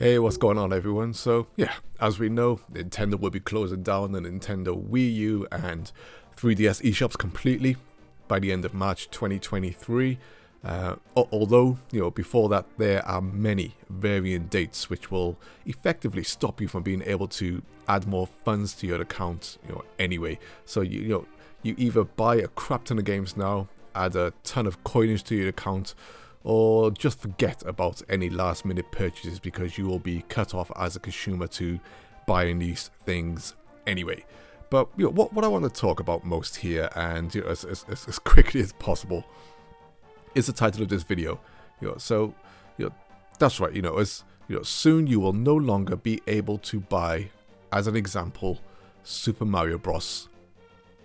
Hey, what's going on, everyone? So, yeah, as we know, Nintendo will be closing down the Nintendo Wii U and 3DS eShops completely by the end of March 2023. Although, before that, there are many variant dates which will effectively stop you from being able to add more funds to your account, anyway. So, you either buy a crap ton of games now, add a ton of coinage to your account, or just forget about any last minute purchases because you will be cut off as a consumer to buying these things anyway. But what I want to talk about most here, and as quickly as possible, is the title of this video. That's right. Soon you will no longer be able to buy, as an example, Super Mario Bros.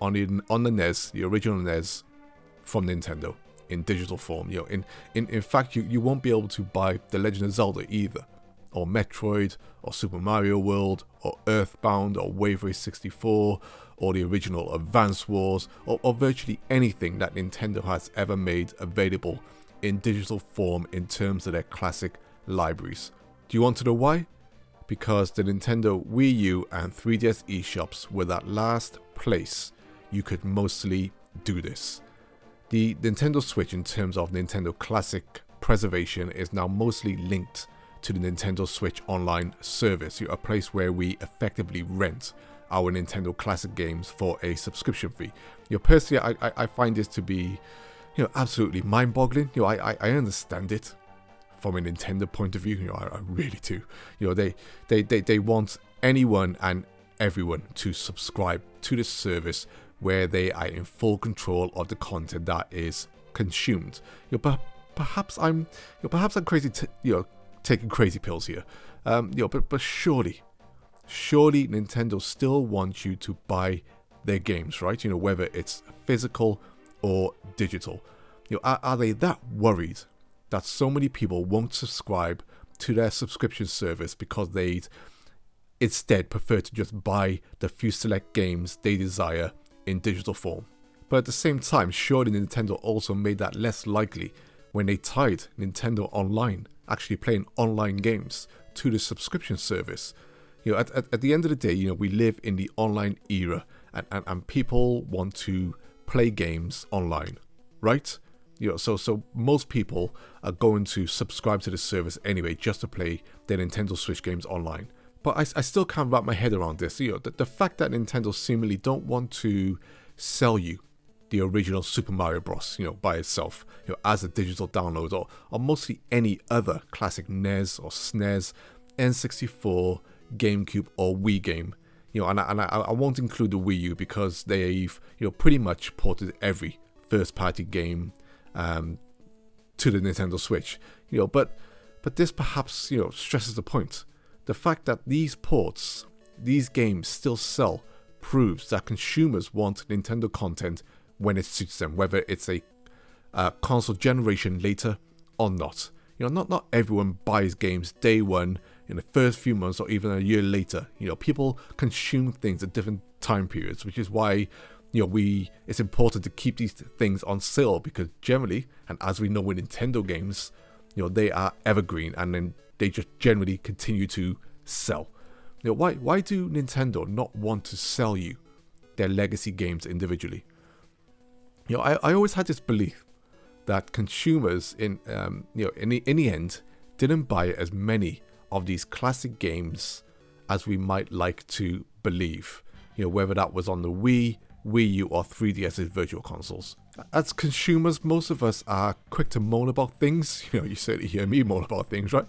on the NES, the original NES from Nintendo, in digital form. In fact, you won't be able to buy The Legend of Zelda either, or Metroid, or Super Mario World, or Earthbound, or Wave Race 64, or the original Advance Wars, or virtually anything that Nintendo has ever made available in digital form in terms of their classic libraries. Do you want to know why? Because the Nintendo Wii U and 3DS eShops were that last place you could mostly do this. The Nintendo Switch, in terms of Nintendo Classic preservation, is now mostly linked to the Nintendo Switch Online service, a place where we effectively rent our Nintendo Classic games for a subscription fee. Personally, I find this to be, absolutely mind-boggling. I understand it from a Nintendo point of view. I really do. They want anyone and everyone to subscribe to this service where they are in full control of the content that is consumed. Perhaps I'm crazy, taking crazy pills here. But surely Nintendo still wants you to buy their games, right? Whether it's physical or digital. Are they that worried that so many people won't subscribe to their subscription service because they'd instead prefer to just buy the few select games they desire in digital form? But at the same time, surely Nintendo also made that less likely when they tied Nintendo Online, actually playing online games, to the subscription service. At the end of the day, we live in the online era, and people want to play games online, right? So most people are going to subscribe to the service anyway just to play their Nintendo Switch games online. But I still can't wrap my head around this. The fact that Nintendo seemingly don't want to sell you the original Super Mario Bros. By itself, as a digital download, or mostly any other classic NES or SNES, N64, GameCube, or Wii game. And I won't include the Wii U because they've pretty much ported every first-party game to the Nintendo Switch. But this perhaps stresses the point. The fact that these ports, these games still sell, proves that consumers want Nintendo content when it suits them, whether it's a console generation later or not. Not everyone buys games day one, in the first few months, or even a year later. People consume things at different time periods, which is why it's important to keep these things on sale, because generally, and as we know with Nintendo games, they are evergreen, and then they just generally continue to sell. Why do Nintendo not want to sell you their legacy games individually? I always had this belief that consumers in the end didn't buy as many of these classic games as we might like to believe. Whether that was on the Wii U, or 3DS's virtual consoles. As consumers, most of us are quick to moan about things. You certainly hear me moan about things, right?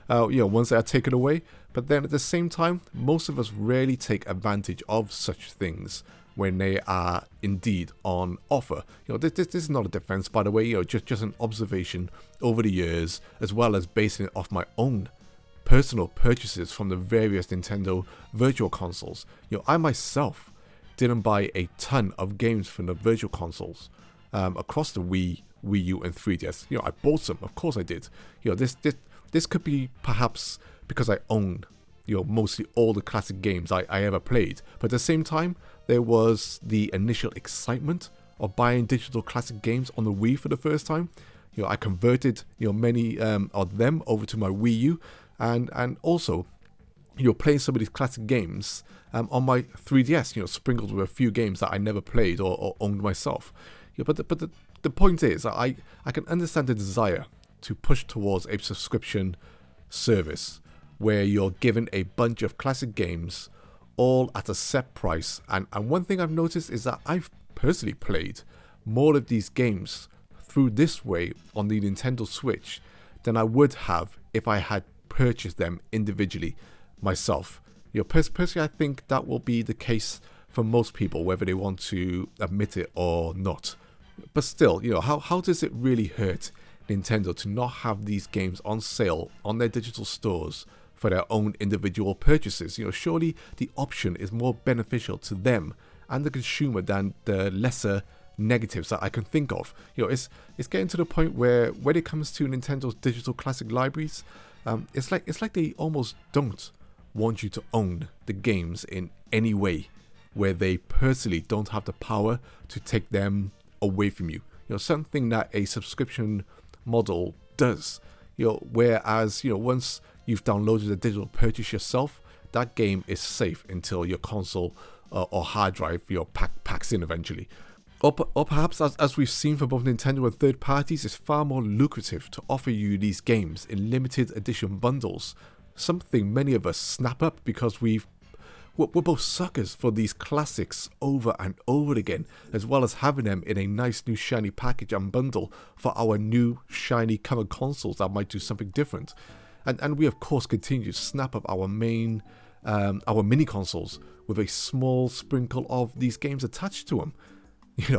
Once they are taken away. But then at the same time, most of us rarely take advantage of such things when they are indeed on offer. This is not a defense, by the way. Just an observation over the years, as well as basing it off my own personal purchases from the various Nintendo virtual consoles. I myself didn't buy a ton of games from the virtual consoles across the Wii U, and 3DS. I bought some, of course I did. This could be perhaps because I own mostly all the classic games I ever played. But at the same time, there was the initial excitement of buying digital classic games on the Wii for the first time. I converted many of them over to my Wii U, And also, playing some of these classic games on my 3DS, sprinkled with a few games that I never played or owned myself. But the point is, I can understand the desire to push towards a subscription service where you're given a bunch of classic games all at a set price. And one thing I've noticed is that I've personally played more of these games through this way on the Nintendo Switch than I would have if I had purchased them individually myself. Personally, I think that will be the case for most people, whether they want to admit it or not. But still, how does it really hurt Nintendo to not have these games on sale on their digital stores for their own individual purchases? Surely the option is more beneficial to them and the consumer than the lesser negatives that I can think of. It's getting to the point where when it comes to Nintendo's digital classic libraries, it's like they almost don't want you to own the games in any way where they personally don't have the power to take them away from you. Something that a subscription model does. Whereas once you've downloaded a digital purchase yourself, that game is safe until your console or hard drive packs in eventually. Or perhaps, as we've seen for both Nintendo and third parties, it's far more lucrative to offer you these games in limited edition bundles. Something many of us snap up because we're both suckers for these classics over and over again, as well as having them in a nice new shiny package and bundle for our new shiny covered consoles that might do something different. And we of course continue to snap up our mini consoles with a small sprinkle of these games attached to them.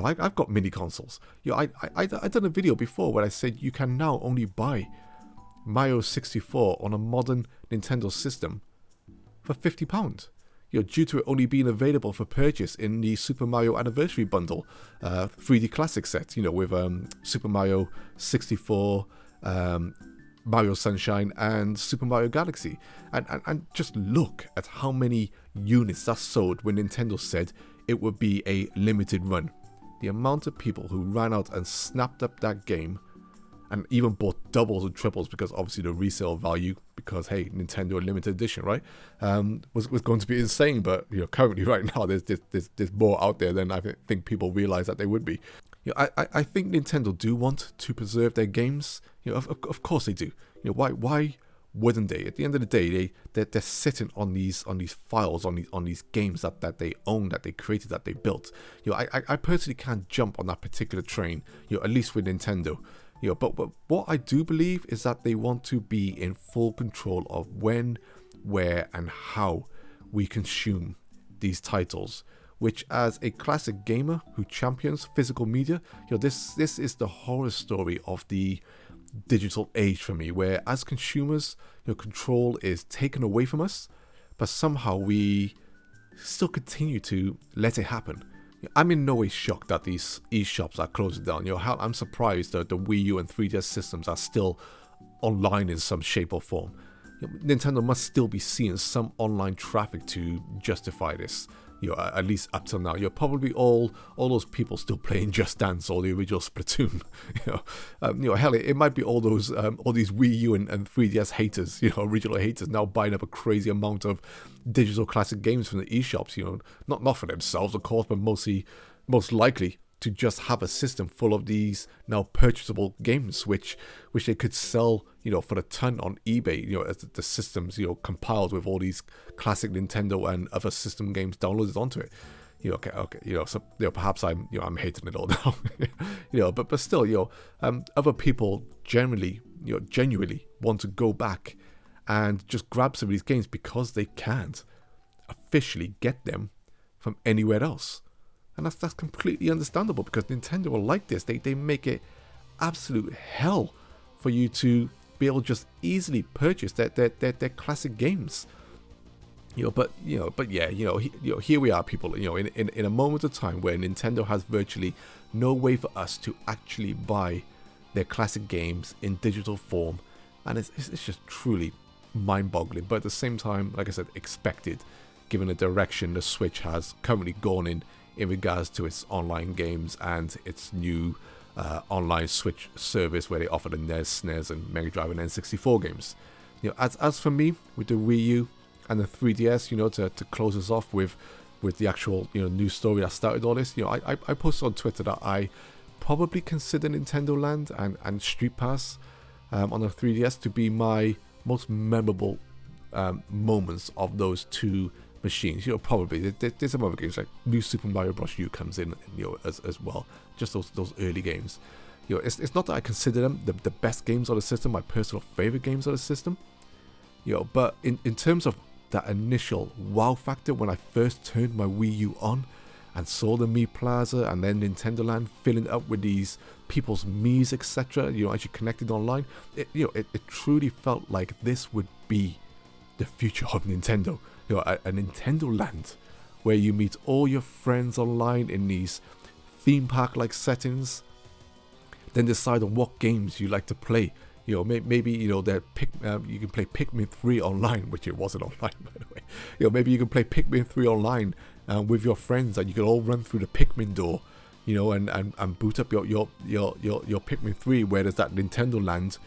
I've got mini consoles. I done a video before where I said you can now only buy Mario 64 on a modern Nintendo system for £50. Due to it only being available for purchase in the Super Mario Anniversary Bundle 3D Classic set, with Super Mario 64, Mario Sunshine, and Super Mario Galaxy. And just look at how many units that sold when Nintendo said it would be a limited run. The amount of people who ran out and snapped up that game and even bought doubles and triples because obviously the resale value, because hey, Nintendo limited edition, right, was going to be insane. But currently right now there's more out there than I think people realize that they would be. I think Nintendo do want to preserve their games. Of course they do. Why wouldn't they? At the end of the day, they're sitting on these files, on these games that they own, that they created, that they built. I personally can't jump on that particular train. At least with Nintendo. But what I do believe is that they want to be in full control of when, where, and how we consume these titles. Which, as a classic gamer who champions physical media, this is the horror story of the digital age for me, where as consumers, control is taken away from us, but somehow we still continue to let it happen. I'm in no way shocked that these Eshops are closing down. I'm surprised that the Wii U and 3DS systems are still online in some shape or form. Nintendo must still be seeing some online traffic to justify this. At least up till now, probably all those people still playing Just Dance or the original Splatoon. Hell, it might be all these Wii U and 3DS haters, original haters now buying up a crazy amount of digital classic games from the eShops. Not for themselves, of course, but most likely to just have a system full of these now purchasable games, which they could sell, for a ton on eBay, as the systems, compiled with all these classic Nintendo and other system games downloaded onto it. So perhaps I'm hating it all now, but still, other people genuinely want to go back and just grab some of these games because they can't officially get them from anywhere else. And that's completely understandable, because Nintendo are like this. They make it absolute hell for you to be able to just easily purchase their classic games. But here we are, people. In a moment of time where Nintendo has virtually no way for us to actually buy their classic games in digital form, and it's just truly mind-boggling. But at the same time, like I said, expected, given the direction the Switch has currently gone in regards to its online games and its new online Switch service where they offer the NES, SNES, and Mega Drive and N64 games. As for me, with the Wii U and the 3DS, to close us off with the actual news story that started all this, I posted on Twitter that I probably consider Nintendo Land and Street Pass on the 3DS to be my most memorable moments of those two machines. Probably there's some other games like New Super Mario Bros. U comes in, as well. Just those early games. It's not that I consider them the best games on the system, my personal favorite games on the system. But in terms of that initial wow factor when I first turned my Wii U on and saw the Mii Plaza and then Nintendo Land filling up with these people's Miis, etc. As you connected online, it truly felt like this would be the future of Nintendo. A Nintendo Land where you meet all your friends online in these theme park like settings, then decide on what games you like to play. Maybe you can play Pikmin 3 online, which it wasn't online, by the way. Maybe you can play Pikmin 3 online with your friends, and you can all run through the Pikmin door, and boot up your Pikmin 3. Whereas that Nintendo Land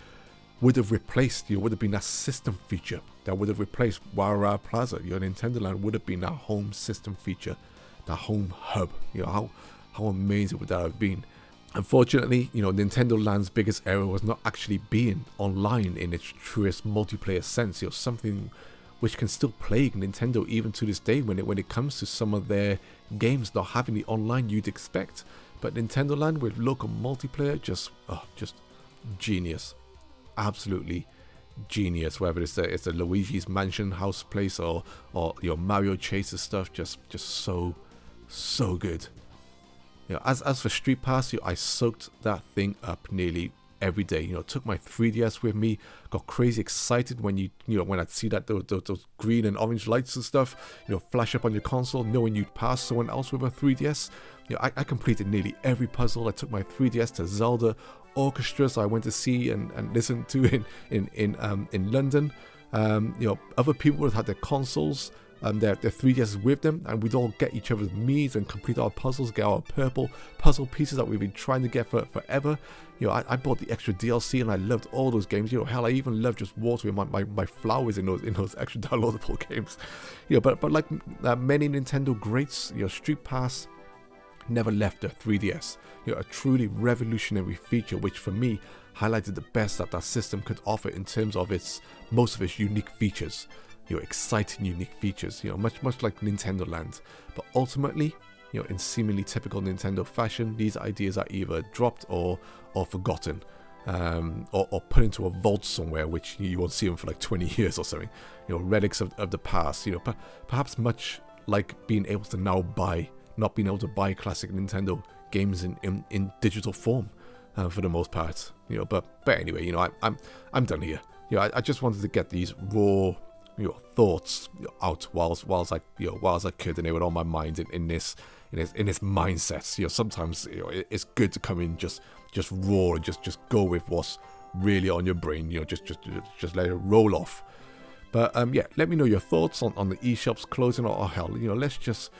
would have replaced, would have been that system feature that would have replaced Wara Plaza. Nintendo Land would have been that home system feature, that home hub. How amazing would that have been? Unfortunately, Nintendo Land's biggest error was not actually being online in its truest multiplayer sense. Something which can still plague Nintendo even to this day when it comes to some of their games not having the online you'd expect. But Nintendo Land with local multiplayer, just genius, absolutely genius. Whether it's the Luigi's Mansion house place or Mario Chaser stuff, just so good. As for Street Pass, I soaked that thing up nearly every day. Took my 3DS with me, got crazy excited when when I'd see that those green and orange lights and stuff, flash up on your console, knowing you'd pass someone else with a 3DS. I completed nearly every puzzle. I took my 3DS to Zelda orchestras I went to see and listen to in London. Other people would have had their consoles. Their 3DS with them, and we'd all get each other's Miis and complete our puzzles, get our purple puzzle pieces that we've been trying to get for forever. I bought the extra DLC and I loved all those games. Hell, I even loved just watering my flowers in those extra downloadable games. But like many Nintendo greats, Street Pass never left the 3DS. A truly revolutionary feature, which for me highlighted the best that system could offer in terms of most of its unique features. Exciting, unique features, much like Nintendo Land. But ultimately, in seemingly typical Nintendo fashion, these ideas are either dropped or forgotten, or put into a vault somewhere, which you won't see them for like 20 years or something. Relics of the past. Perhaps much like being able to now not being able to buy classic Nintendo games in digital form, for the most part. But anyway, I'm done here. I just wanted to get these raw thoughts out whilst I could, and they were on my mind in this mindset. Sometimes it's good to come in just raw and just go with what's really on your brain. Just let it roll off. But let me know your thoughts on the eShops closing, or hell, let's just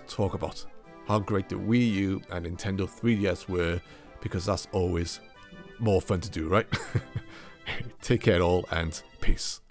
talk about how great the Wii U and Nintendo 3DS were, because that's always more fun to do, right? Take care all, and peace.